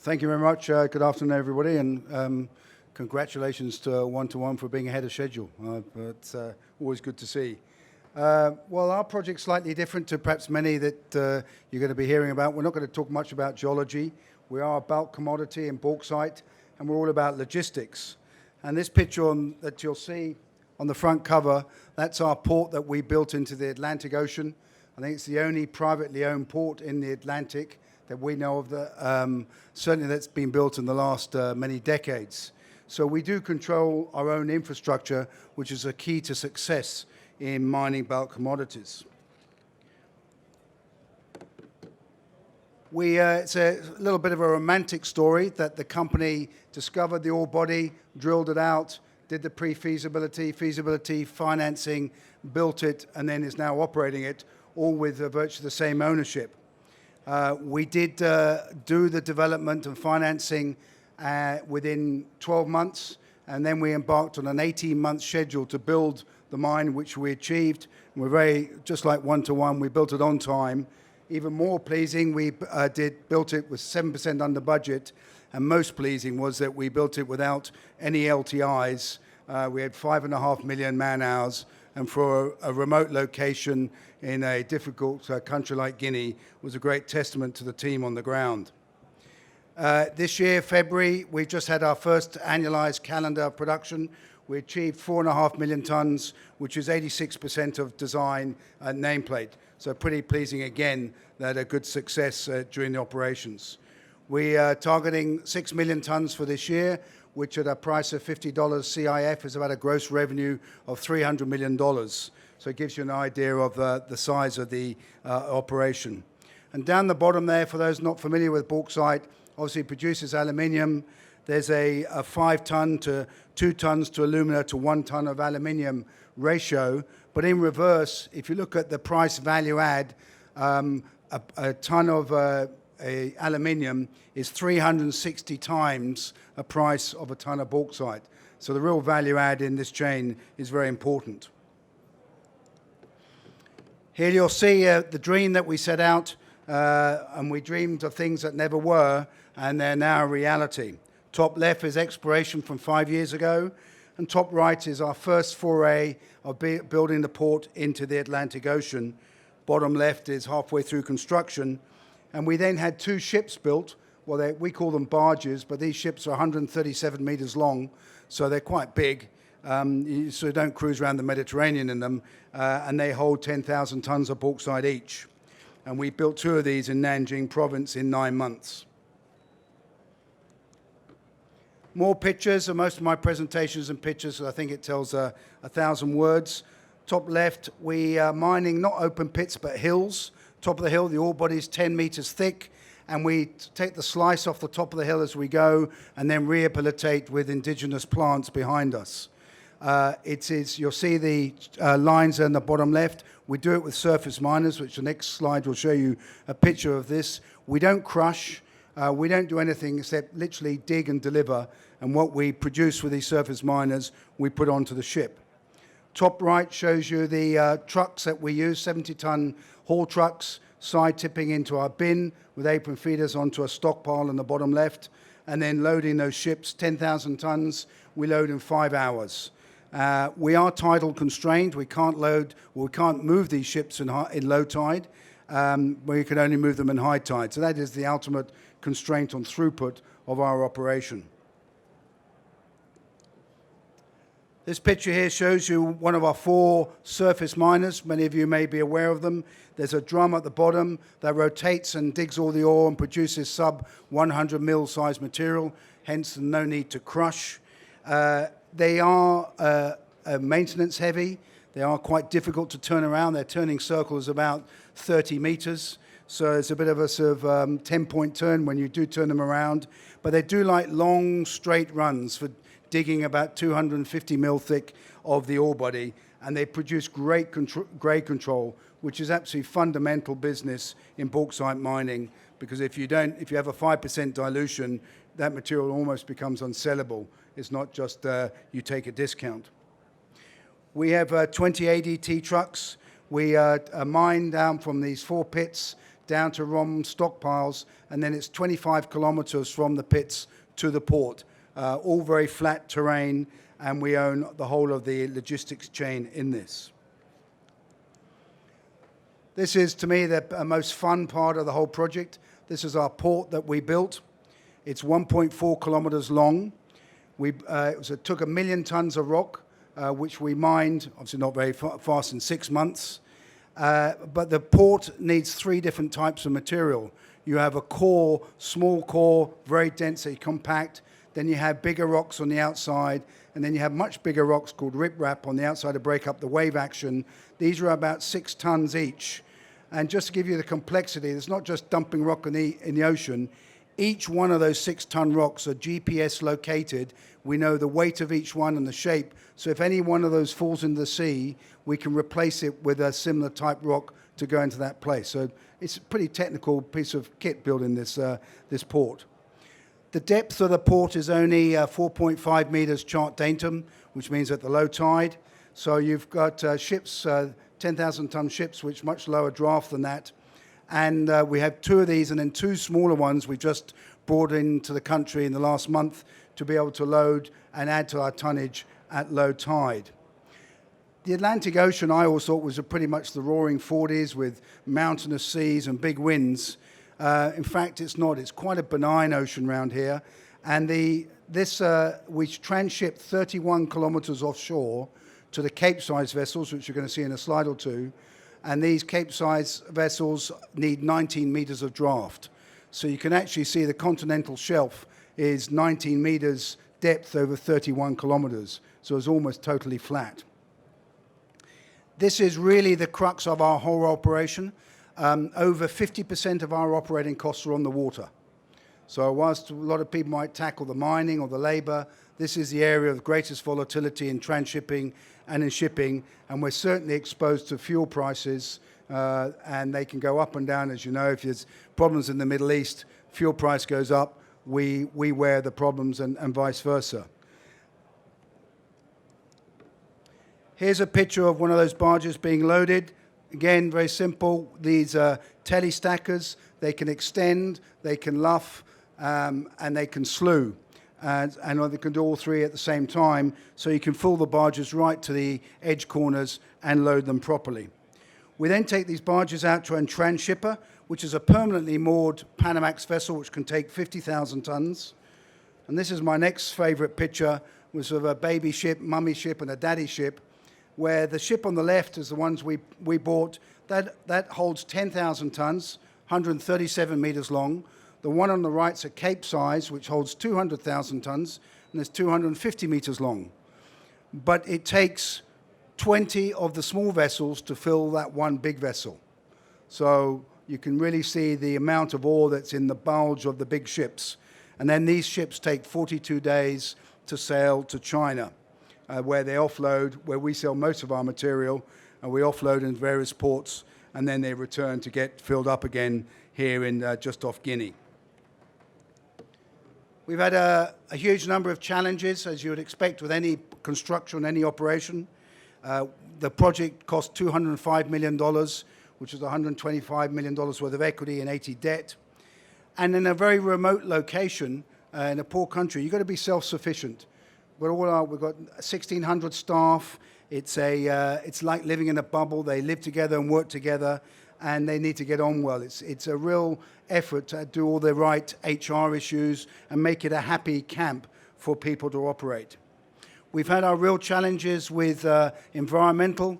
Thank you very much. Good afternoon, everybody, and congratulations to One for being ahead of schedule. It's always good to see. Well, our project's slightly different to perhaps many that you're going to be hearing about. We're not going to talk much about geology. We are a bulk commodity in bauxite, and we're all about logistics. And this picture that you'll see on the front cover, that's our port that we built into the Atlantic Ocean. I think it's the only privately owned port in the Atlantic that we know of, certainly that's been built in the last many decades. So we do control our own infrastructure, which is a key to success in mining bulk commodities. It's a little bit of a romantic story that the company discovered the ore body, drilled it out, did the pre-feasibility, feasibility, financing, built it, and then is now operating it, all with virtually the same ownership. We did do the development and financing within 12 months, and then we embarked on an 18-month schedule to build the mine, which we achieved. We're very, just like One, we built it on time. Even more pleasing, we built it with 7% under budget, and most pleasing was that we built it without any LTIs. We had 5.5 million man-hours, and for a remote location in a difficult country like Guinea was a great testament to the team on the ground. This year, February, we just had our first annualized calendar production. We achieved 4.5 million tons, which is 86% of design nameplate. So pretty pleasing again that a good success during the operations. We are targeting 6 million tons for this year, which at a price of $50 CIF is about a gross revenue of $300 million. So it gives you an idea of the size of the operation. And down the bottom there, for those not familiar with bauxite, obviously produces aluminium. There's a 5 ton to 2 tons to alumina to 1 ton of aluminium ratio. But in reverse, if you look at the price value add, a ton of aluminium is 360 times the price of a ton of bauxite. So the real value add in this chain is very important. Here you'll see the dream that we set out, and we dreamed of things that never were, and they're now a reality. Top left is exploration from 5 years ago, and top right is our first foray of building the port into the Atlantic Ocean. Bottom left is halfway through construction, and we then had 2 ships built. Well, we call them barges, but these ships are 137 meters long, so they're quite big. So you don't cruise around the Mediterranean in them, and they hold 10,000 tons of bauxite each. And we built 2 of these in Nanjing province in 9 months. More pictures, and most of my presentations and pictures, I think it tells 1,000 words. Top left, we are mining not open pits, but hills. Top of the hill, the ore body is 10 meters thick, and we take the slice off the top of the hill as we go, and then rehabilitate with indigenous plants behind us. You'll see the lines on the bottom left. We do it with surface miners, which the next slide will show you a picture of this. We don't crush. We don't do anything except literally dig and deliver. And what we produce with these surface miners, we put onto the ship. Top right shows you the trucks that we use, 70-ton haul trucks, side tipping into our bin with apron feeders onto a stockpile on the bottom left, and then loading those ships, 10,000 tons, we load in 5 hours. We are tidal constrained. We can't move these ships in low tide. We can only move them in high tide. So that is the ultimate constraint on throughput of our operation. This picture here shows you one of our 4 surface miners. Many of you may be aware of them. There's a drum at the bottom that rotates and digs all the ore and produces sub 100 mil size material, hence no need to crush. They are maintenance heavy. They are quite difficult to turn around. Their turning circle is about 30 meters. So it's a bit of a sort of 10-point turn when you do turn them around. But they do like long, straight runs for digging about 250 mil thick of the ore body. And they produce great grade control, which is absolutely fundamental business in bauxite mining. Because if you have a 5% dilution, that material almost becomes unsellable. It's not just you take a discount. We have 20 ADT trucks. We mine down from these 4 pits down to ROM stockpiles, and then it's 25 kilometers from the pits to the port. All very flat terrain, and we own the whole of the logistics chain in this. This is, to me, the most fun part of the whole project. This is our port that we built. It's 1.4 kilometers long. It took 1 million tons of rock, which we mined, obviously not very fast, in 6 months. But the port needs 3 different types of material. You have a core, small core, very densely compact. Then you have bigger rocks on the outside, and then you have much bigger rocks called riprap on the outside to break up the wave action. These are about 6 tons each. And just to give you the complexity, it's not just dumping rock in the ocean. Each one of those 6-ton rocks are GPS located. We know the weight of each one and the shape. So if any one of those falls into the sea, we can replace it with a similar type rock to go into that place. So it's a pretty technical piece of kit building this port. The depth of the port is only 4.5 meters chart datum, which means at the low tide. So you've got ships, 10,000-ton ships, which much lower draft than that. And we have 2 of these, and then 2 smaller ones we just brought into the country in the last month to be able to load and add to our tonnage at low tide. The Atlantic Ocean, I always thought, was pretty much the roaring 40s with mountainous seas and big winds. In fact, it's not. It's quite a benign ocean around here. And we transshipped 31 kilometers offshore to the Cape-size vessels, which you're going to see in a slide or two. And these Cape-size vessels need 19 meters of draft. So you can actually see the continental shelf is 19 meters depth over 31 kilometers. So it's almost totally flat. This is really the crux of our whole operation. Over 50% of our operating costs are on the water. So whilst a lot of people might tackle the mining or the labor, this is the area of greatest volatility in transshipping and in shipping, and we're certainly exposed to fuel prices, and they can go up and down. As you know, if there's problems in the Middle East, fuel price goes up, we wear the problems, and vice versa. Here's a picture of one of those barges being loaded. Again, very simple. These are telly stackers. They can extend, they can luff, and they can slew. And they can do all 3 at the same time, so you can fill the barges right to the edge corners and load them properly. We then take these barges out to a transshipper, which is a permanently moored Panamax vessel, which can take 50,000 tons. And this is my next favorite picture, was of a baby ship, mummy ship, and a daddy ship, where the ship on the left is the ones we bought. That holds 10,000 tons, 137 meters long. The one on the right's a Cape size, which holds 200,000 tons, and is 250 meters long. But it takes 20 of the small vessels to fill that one big vessel. So you can really see the amount of ore that's in the bulge of the big ships. And then these ships take 42 days to sail to China, where they offload, where we sell most of our material, and we offload in various ports, and then they return to get filled up again here in just off Guinea. We've had a huge number of challenges, as you would expect with any construction, any operation. The project cost $205 million, which is $125 million worth of equity and 80 debt. And in a very remote location, in a poor country, you've got to be self-sufficient. We've got 1,600 staff. It's like living in a bubble. They live together and work together, and they need to get on well. It's a real effort to do all the right HR issues and make it a happy camp for people to operate. We've had our real challenges with environmental.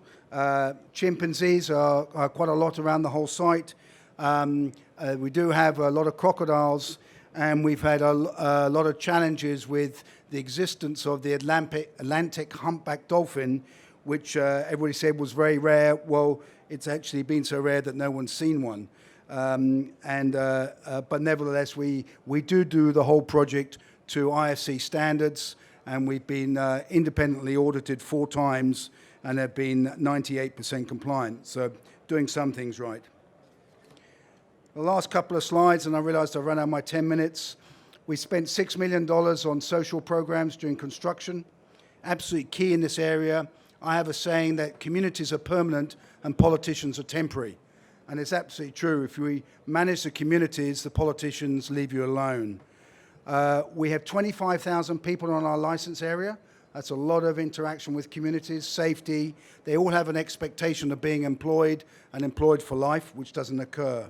Chimpanzees are quite a lot around the whole site. We do have a lot of crocodiles, and we've had a lot of challenges with the existence of the Atlantic humpback dolphin, which everybody said was very rare. Well, it's actually been so rare that no one's seen one. But nevertheless, we do the whole project to IFC standards, and we've been independently audited 4 times and have been 98% compliant, so doing some things right. The last couple of slides, and I realized I ran out of my 10 minutes. We spent $6 million on social programs during construction, absolutely key in this area. I have a saying that communities are permanent and politicians are temporary. And it's absolutely true. If we manage the communities, the politicians leave you alone. We have 25,000 people on our license area. That's a lot of interaction with communities, safety. They all have an expectation of being employed and employed for life, which doesn't occur.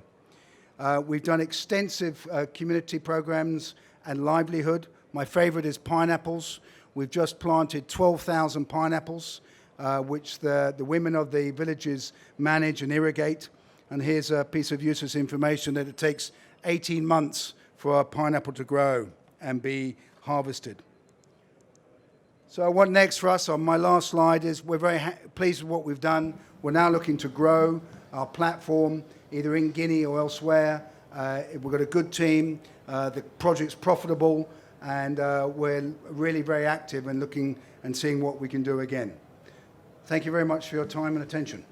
We've done extensive community programs and livelihood. My favorite is pineapples. We've just planted 12,000 pineapples, which the women of the villages manage and irrigate. And here's a piece of useless information that it takes 18 months for a pineapple to grow and be harvested. So what next for us on my last slide is we're very pleased with what we've done. We're now looking to grow our platform either in Guinea or elsewhere. We've got a good team. The project's profitable, and we're really very active and looking and seeing what we can do again. Thank you very much for your time and attention.